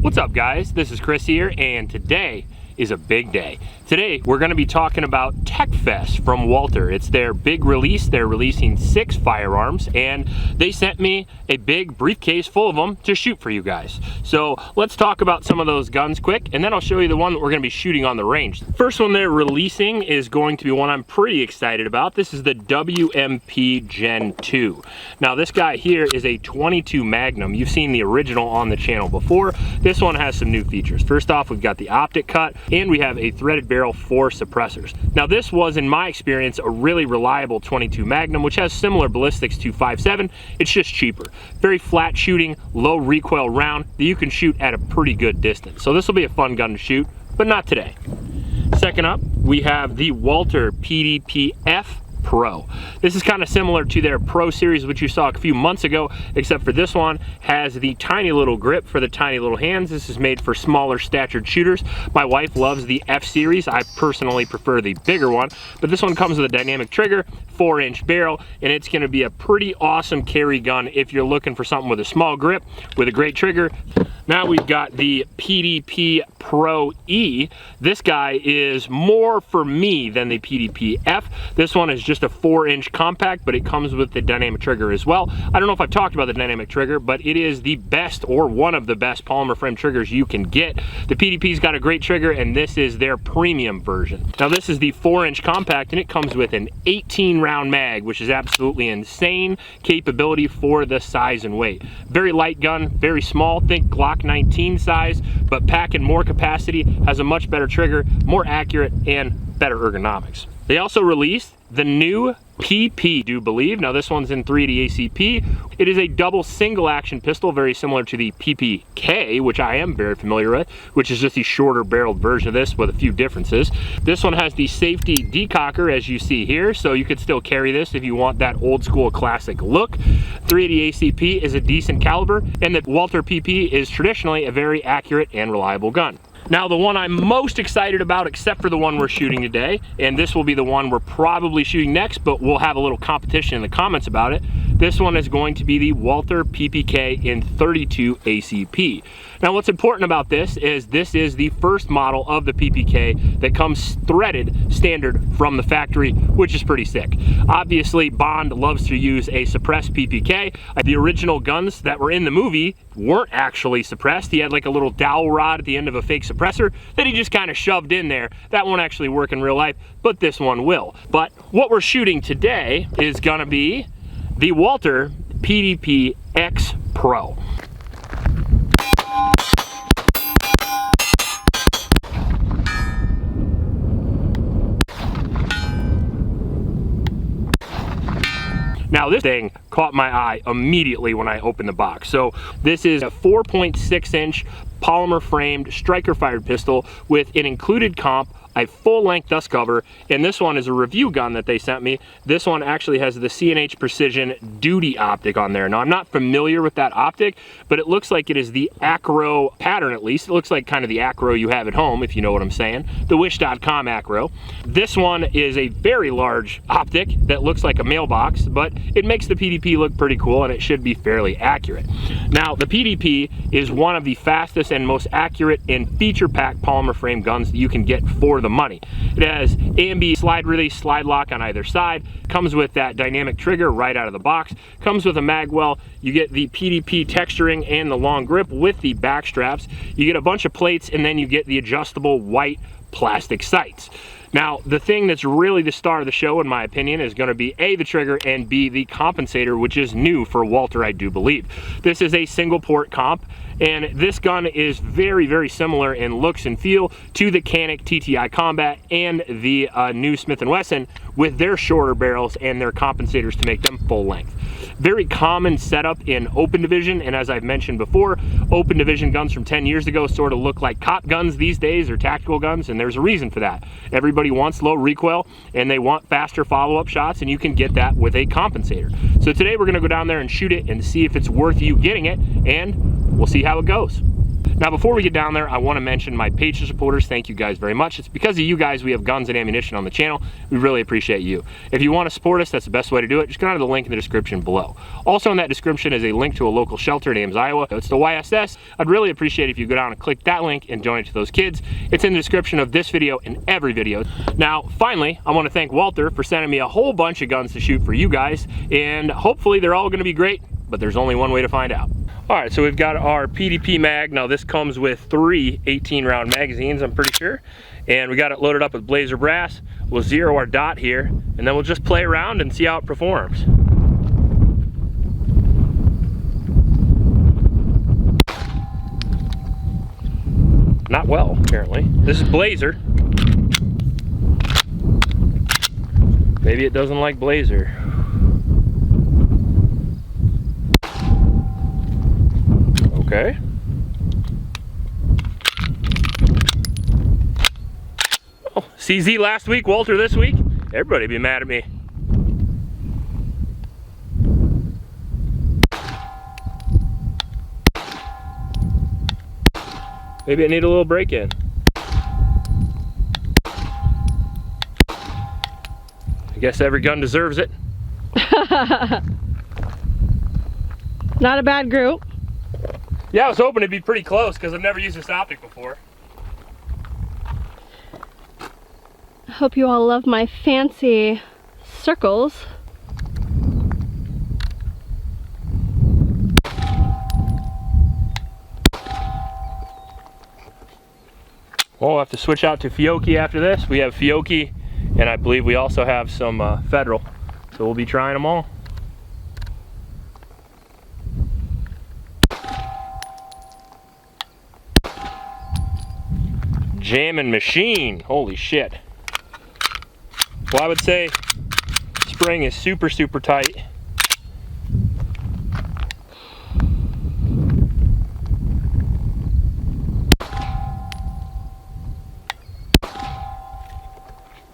What's up, guys? This is Chris here, and today is a big day. Today we're going to be talking about Tech Fest from Walther. It's their big release. They're releasing 6 firearms, and they sent me a big briefcase full of them to shoot for you guys. So let's talk about some of those guns quick, and then I'll show you the one that we're going to be shooting on the range. First one they're releasing is going to be one I'm pretty excited about. This is the WMP Gen 2. Now this guy here is a 22 Magnum. You've seen the original on the channel before. This one has some new features. First off, we've got the optic cut, and we have a threaded barrel for suppressors. Now this was, in my experience, a really reliable 22 Magnum, which has similar ballistics to 5.7. It's just cheaper. Very flat shooting, low recoil round that you can shoot at a pretty good distance. So this will be a fun gun to shoot, but not today. Second up, we have the Walther PDP X Pro. This is kind of similar to their Pro series, which you saw a few months ago, except for this one has the tiny little grip for the tiny little hands. This is made for smaller statured shooters. My wife loves the F series. I personally prefer the bigger one, but this one comes with a dynamic trigger, 4-inch barrel, and it's going to be a pretty awesome carry gun if you're looking for something with a small grip with a great trigger. Now we've got the PDP Pro E. This guy is more for me than the PDP F. This one is just a 4-inch compact, but it comes with the dynamic trigger as well. I don't know if I've talked about the dynamic trigger, but it is the best, or one of the best, polymer frame triggers you can get. The PDP's got a great trigger, and this is their premium version. Now this is the 4-inch compact, and it comes with an 18-round mag, which is absolutely insane capability for the size and weight. Very light gun, very small, think Glock 19 size, but packing more capacity, has a much better trigger, more accurate, and better ergonomics. They also released the new PP, do believe. Now this one's in 380 ACP. It is a double single action pistol, very similar to the PPK, which I am very familiar with, which is just the shorter barreled version of this with a few differences. This one has the safety decocker, as you see here, so you could still carry this if you want that old school classic look. 380 ACP is a decent caliber, and the Walther PP is traditionally a very accurate and reliable gun. Now the one I'm most excited about, except for the one we're shooting today, and this will be the one we're probably shooting next, but we'll have a little competition in the comments about it. This one is going to be the Walther PPK in 32 ACP. Now what's important about this is the first model of the PPK that comes threaded standard from the factory, which is pretty sick. Obviously Bond loves to use a suppressed PPK. The original guns that were in the movie weren't actually suppressed. He had like a little dowel rod at the end of a fake suppressor that he just kind of shoved in there. That won't actually work in real life, but this one will. But what we're shooting today is gonna be the Walther PDP X Pro. Now this thing caught my eye immediately when I opened the box. So this is a 4.6-inch polymer framed striker fired pistol with an included comp, a full length dust cover, and this one is a review gun that they sent me. This one actually has the C&H Precision Duty optic on there. Now I'm not familiar with that optic, but it looks like it is the Acro pattern, at least. It looks like kind of the Acro you have at home, if you know what I'm saying. The Wish.com Acro. This one is a very large optic that looks like a mailbox, but it makes the PDP look pretty cool, and it should be fairly accurate. Now the PDP is one of the fastest and most accurate and feature-packed polymer frame guns that you can get for the money. It has A and B slide release, slide lock on either side, comes with that dynamic trigger right out of the box, comes with a mag well, you get the PDP texturing and the long grip with the back straps, you get a bunch of plates, and then you get the adjustable white plastic sights. Now, the thing that's really the star of the show, in my opinion, is going to be A, the trigger, and B, the compensator, which is new for Walther, I do believe. This is a single port comp, and this gun is very, very similar in looks and feel to the Canik TTI Combat and the new Smith & Wesson, with their shorter barrels and their compensators to make them full length. Very common setup in open division, and as I've mentioned before, open division guns from 10 years ago sort of look like cop guns these days, or tactical guns, and there's a reason for that. Everybody wants low recoil, and they want faster follow-up shots, and you can get that with a compensator. So today we're gonna go down there and shoot it and see if it's worth you getting it, and we'll see how it goes. Now, before we get down there, I want to mention my Patreon supporters. Thank you guys very much. It's because of you guys we have guns and ammunition on the channel. We really appreciate you. If you want to support us, that's the best way to do it. Just go down to the link in the description below. Also in that description is a link to a local shelter in Ames, Iowa. It's the YSS. I'd really appreciate it if you go down and click that link and donate to those kids. It's in the description of this video and every video. Now, finally, I want to thank Walther for sending me a whole bunch of guns to shoot for you guys, and hopefully they're all going to be great, but there's only one way to find out. All right, so we've got our PDP mag. Now this comes with 3 18-round magazines, I'm pretty sure. And we got it loaded up with Blazer brass. We'll zero our dot here, and then we'll just play around and see how it performs. Not well, apparently. This is Blazer. Maybe it doesn't like Blazer. Okay. Oh, CZ last week, Walther this week. Everybody be mad at me. Maybe I need a little break-in. I guess every gun deserves it. Not a bad group. Yeah, I was hoping it'd be pretty close because I've never used this optic before. I hope you all love my fancy circles. Well, we'll have to switch out to Fiocchi after this. We have Fiocchi, and I believe we also have some Federal. So we'll be trying them all. Jamming machine, holy shit. Well, I would say spring is super, super tight.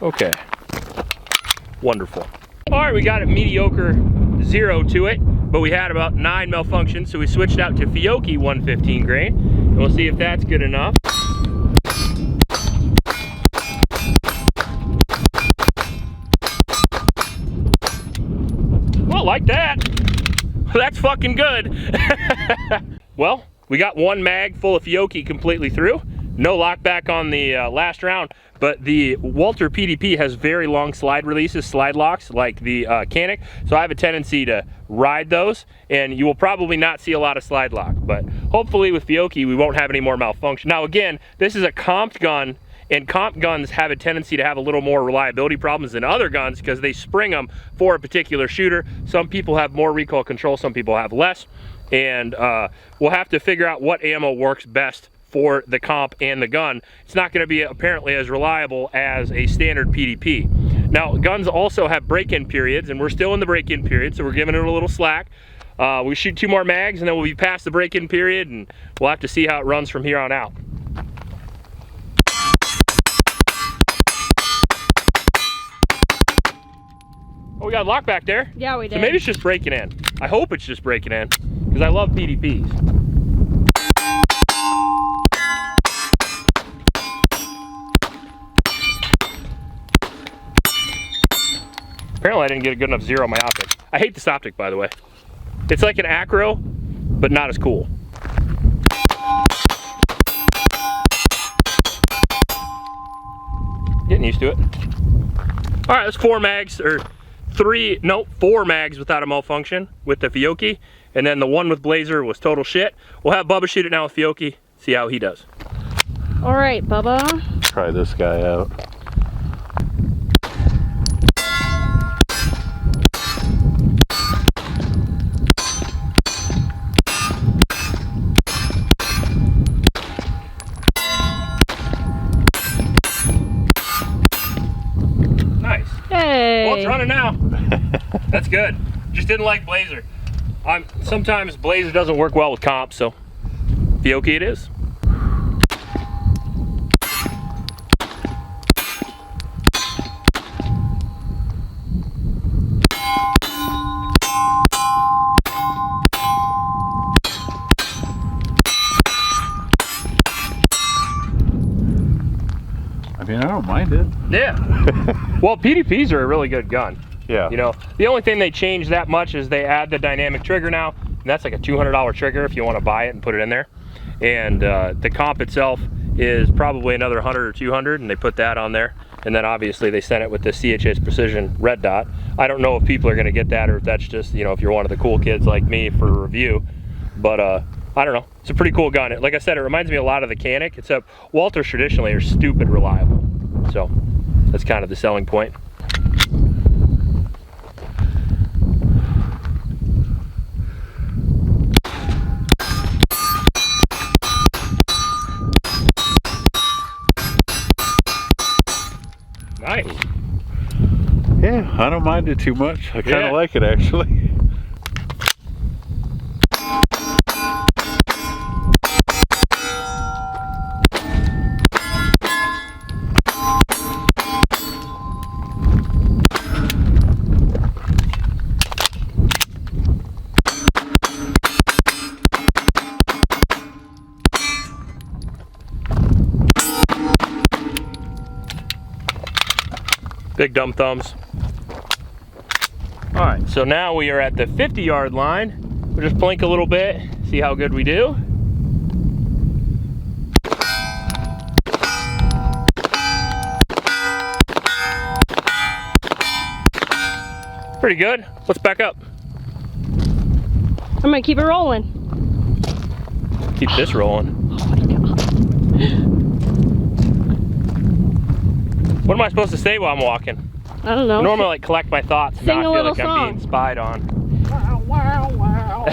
Okay, wonderful. All right, we got it mediocre 0 to it, but we had about 9 malfunctions, so we switched out to Fiocchi 115 grain, and we'll see if that's good enough. Well, like that. That's fucking good. Well, we got 1 mag full of Fiocchi completely through. No lockback on the last round, but the Walther PDP has very long slide releases, slide locks, like the Canic, so I have a tendency to ride those, and you will probably not see a lot of slide lock, but hopefully with Fiocchi we won't have any more malfunction. Now again, this is a comped gun, and comp guns have a tendency to have a little more reliability problems than other guns because they spring them for a particular shooter. Some people have more recoil control, some people have less, and we'll have to figure out what ammo works best for the comp and the gun. It's not going to be apparently as reliable as a standard PDP. Now, guns also have break-in periods, and we're still in the break-in period, so we're giving it a little slack. We shoot 2 more mags, and then we'll be past the break-in period, and we'll have to see how it runs from here on out. Oh, we got a lock back there. Yeah, we did. So maybe it's just breaking in. I hope it's just breaking in, because I love PDPs. Apparently I didn't get a good enough zero on my optic. I hate this optic, by the way. It's like an acro, but not as cool. Getting used to it. All right, that's 4 mags, or 4 mags without a malfunction with the Fiocchi, and then the one with Blazer was total shit. We'll have Bubba shoot it now with Fiocchi, see how he does. All right, Bubba. Try this guy out. Well, it's running now. That's good. Just didn't like Blazer. Sometimes Blazer doesn't work well with comp, so Fiocchi it is. don't mind it. Yeah. Well, PDPs are a really good gun. Yeah. You know, the only thing they changed that much is they add the dynamic trigger now. And that's like a $200 trigger if you want to buy it and put it in there. And the comp itself is probably another 100 or 200, and they put that on there. And then obviously they sent it with the CHS Precision red dot. I don't know if people are going to get that or if that's just, you know, if you're one of the cool kids like me for a review. But I don't know. It's a pretty cool gun. Like I said, it reminds me a lot of the Canic, except Walthers traditionally are stupid reliable. So that's kind of the selling point. Nice. Yeah, I don't mind it too much. I kind of like it actually. Big dumb thumbs. All right, so now we are at the 50-yard line. We'll just plink a little bit, see how good we do. Pretty good. Let's back up. I'm gonna keep it rolling. Keep this rolling. Oh my God. What am I supposed to say while I'm walking? I don't know. I normally like collect my thoughts and Sing not a feel little like I'm song. being spied on. Wow, wow, wow.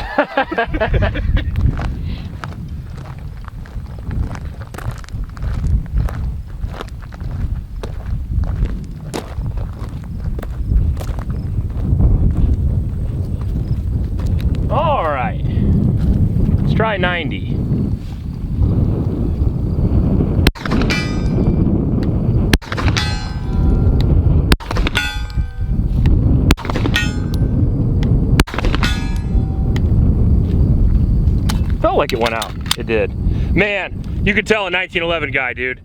All right, let's try 90. Felt like it went out. It did. Man, you could tell a 1911 guy, dude.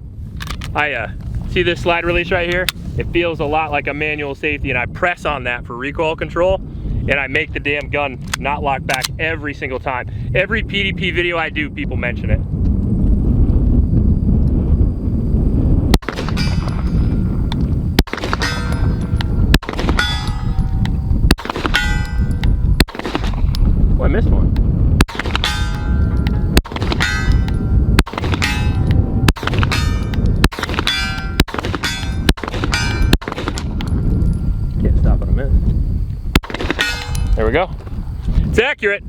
I see this slide release right here? It feels a lot like a manual safety, and I press on that for recoil control, and I make the damn gun not lock back every single time. Every PDP video I do, people mention it. Oh, I missed one. Can't stop what I missed. There we go. It's accurate.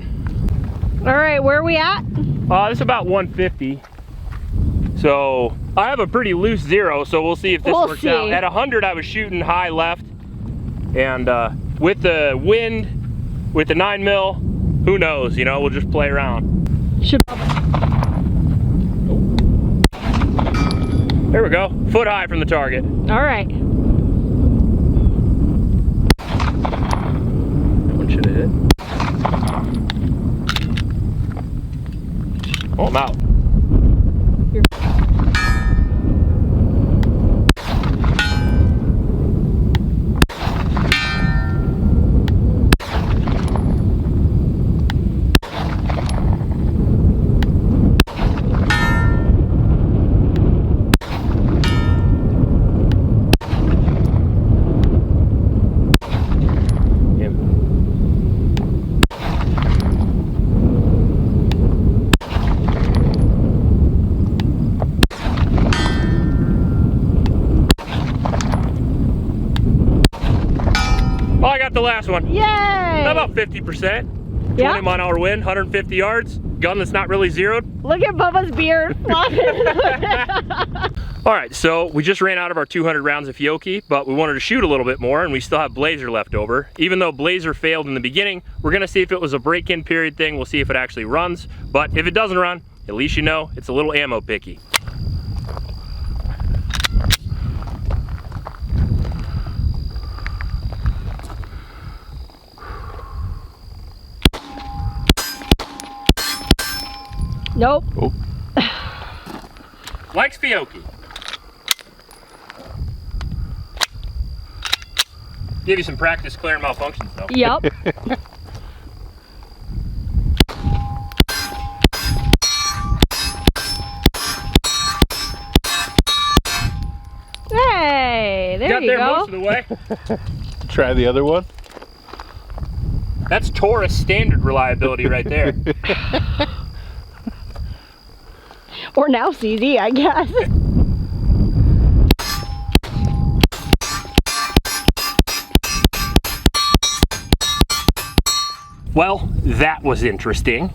All right, where are we at? This is about 150. So I have a pretty loose zero, so we'll see if this works out. At 100, I was shooting high left, and with the wind, with the 9mm, who knows? You know, we'll just play around. There we go. Foot high from the target. All right. One should have hit. Oh, I'm out. Oh, I got the last one. Yay! About 50%. 20 Yeah. mile an hour wind, 150 yards. Gun that's not really zeroed. Look at Bubba's beard flopping. All right, so we just ran out of our 200 rounds of Fiocchi, but we wanted to shoot a little bit more, and we still have Blazer left over. Even though Blazer failed in the beginning, we're gonna see if it was a break-in period thing. We'll see if it actually runs. But if it doesn't run, at least you know it's a little ammo picky. Nope. Oh. Likes Fiocchi. Give you some practice clearing malfunctions though. Yep. Hey, there Got you there go. most of the way. Try the other one. That's Taurus standard reliability right there. Or now CZ, I guess. Well, that was interesting.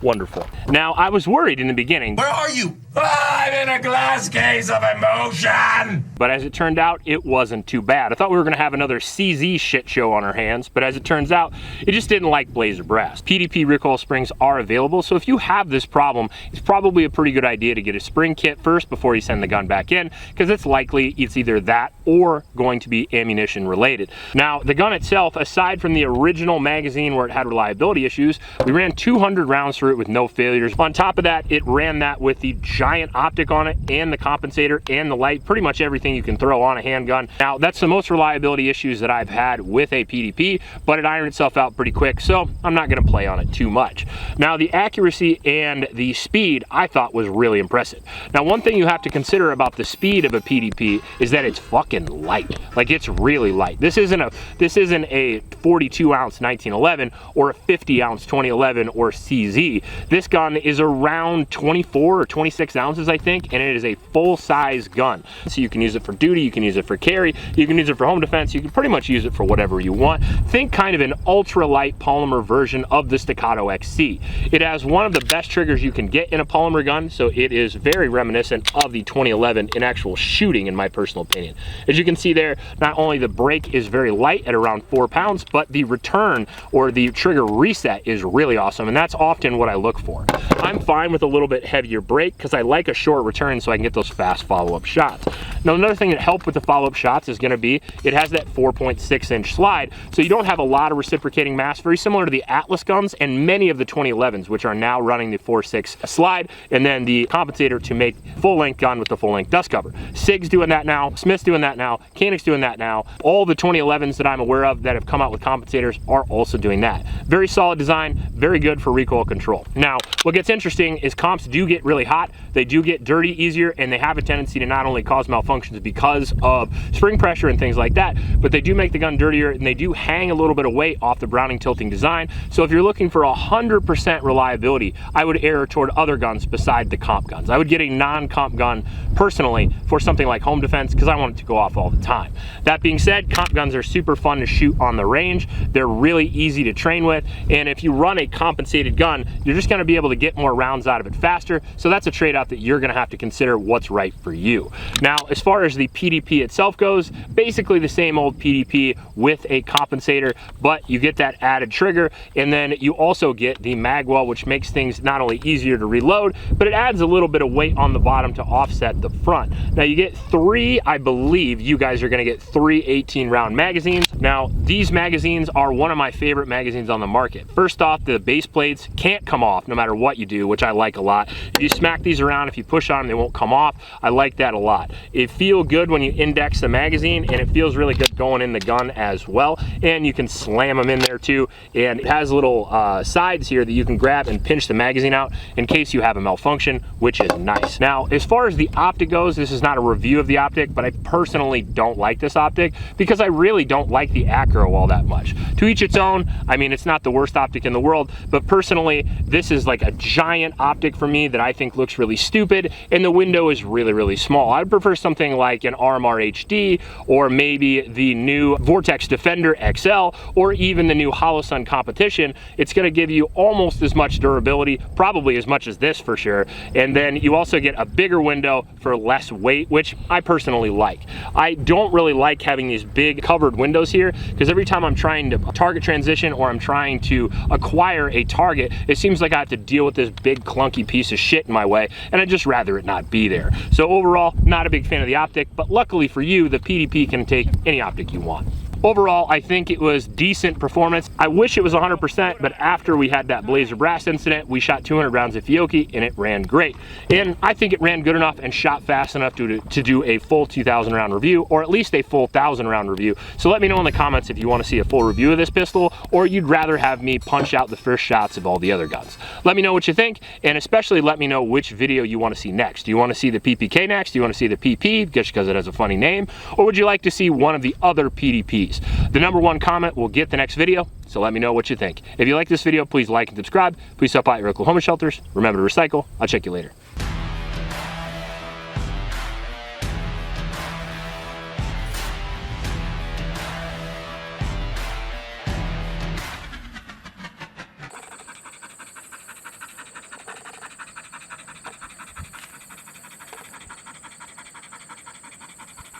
Wonderful. Now, I was worried in the beginning. Where are you? I'm in a glass case of emotion! But as it turned out, it wasn't too bad. I thought we were gonna have another CZ shit show on our hands, but as it turns out, it just didn't like Blazer brass. PDP recoil springs are available, so if you have this problem, it's probably a pretty good idea to get a spring kit first before you send the gun back in, because it's likely it's either that or going to be ammunition related. Now, the gun itself, aside from the original magazine where it had reliability issues, we ran 200 rounds through it with no failures. On top of that, it ran that with the giant optic on it and the compensator and the light, pretty much everything you can throw on a handgun. Now, that's the most reliability issues that I've had with a PDP, but it ironed itself out pretty quick, so I'm not gonna play on it too much. Now, the accuracy and the speed I thought was really impressive. Now, one thing you have to consider about the speed of a PDP is that it's fucking light. Like, it's really light. This isn't a 42 ounce 1911 or a 50 ounce 2011 or CZ. This gun is around 24 or 26 ounces, I think, and it is a full-size gun. So you can use it for duty, you can use it for carry, you can use it for home defense, you can pretty much use it for whatever you want. Think kind of an ultra-light polymer version of the Staccato XC. It has one of the best triggers you can get in a polymer gun, so it is very reminiscent of the 2011 in actual shooting, in my personal opinion. As you can see there, not only the break is very light at around 4 pounds, but the return or the trigger reset is really awesome, and that's often what I look for. I'm fine with a little bit heavier break because I like a short return so I can get those fast follow-up shots. Now, another thing that helped with the follow-up shots is going to be it has that 4.6-inch slide, so you don't have a lot of reciprocating mass, very similar to the Atlas guns and many of the 2011s, which are now running the 4.6 slide, and then the compensator to make full-length gun with the full-length dust cover. SIG's doing that now, Smith's doing that now, Koenig's doing that now. All the 2011s that I'm aware of that have come out with compensators are also doing that. Very solid design, very good for recoil control. Now, what gets interesting is comps do get really hot, they do get dirty easier, and they have a tendency to not only cause malfunctions because of spring pressure and things like that, but they do make the gun dirtier, and they do hang a little bit of weight off the Browning tilting design. So if you're looking for 100% reliability, I would err toward other guns beside the comp guns. I would get a non-comp gun personally for something like home defense because I want it to go off all the time. That being said, comp guns are super fun to shoot on the range. They're really easy to train with, and if you run a compensated gun, you're just going to be able to get more rounds out of it faster. So that's a trade-off that you're going to have to consider what's right for you. Now, as far as the PDP itself goes, basically the same old PDP with a compensator, but you get that added trigger, and then you also get the magwell, which makes things not only easier to reload, but it adds a little bit of weight on the bottom to offset the front. Now, you get three, I believe you guys are going to get 3 18-round magazines. Now, these magazines are one of my favorite magazines on the market. First off, the base plates can't come off no matter what you do, which I like a lot. If you smack these around, if you push on them, they won't come off. I like that a lot. It feels good when you index the magazine, and it feels really good going in the gun as well. And you can slam them in there too. And it has little sides here that you can grab and pinch the magazine out in case you have a malfunction, which is nice. Now, as far as the optic goes, this is not a review of the optic, but I personally don't like this optic because I really don't like the acro all that much. To each its own. I mean, it's not the worst optic in the world, but personally, this is like a giant optic for me that I think looks really stupid, and the window is really, really small. I'd prefer something like an RMR HD, or maybe the new Vortex Defender XL, or even the new Holosun Competition. It's going to give you almost as much durability, probably as much as this for sure, and then you also get a bigger window for less weight, which I personally like. I don't really like having these big covered windows here, because every time I'm trying to target transition or I'm trying to acquire a target, it seems like I have to deal with this big clunky piece of shit in my way, and I'd just rather it not be there. So overall, not a big fan of the optic, but luckily for you, the PDP can take any optic you want. overall, I think it was decent performance. I wish it was 100%, but after we had that Blazer Brass incident, we shot 200 rounds of Fiocchi and it ran great. And I think it ran good enough and shot fast enough to do a full 2,000 round review, or at least a full 1,000 round review. So let me know in the comments if you want to see a full review of this pistol, or you'd rather have me punch out the first shots of all the other guns. Let me know what you think, and especially let me know which video you want to see next. Do you want to see the PPK next? Do you want to see the PP, just because it has a funny name? Or would you like to see one of the other PDPs? The #1 comment will get the next video, so let me know what you think. If you like this video, please like and subscribe. Please help out your local homeless shelters. Remember to recycle. I'll check you later.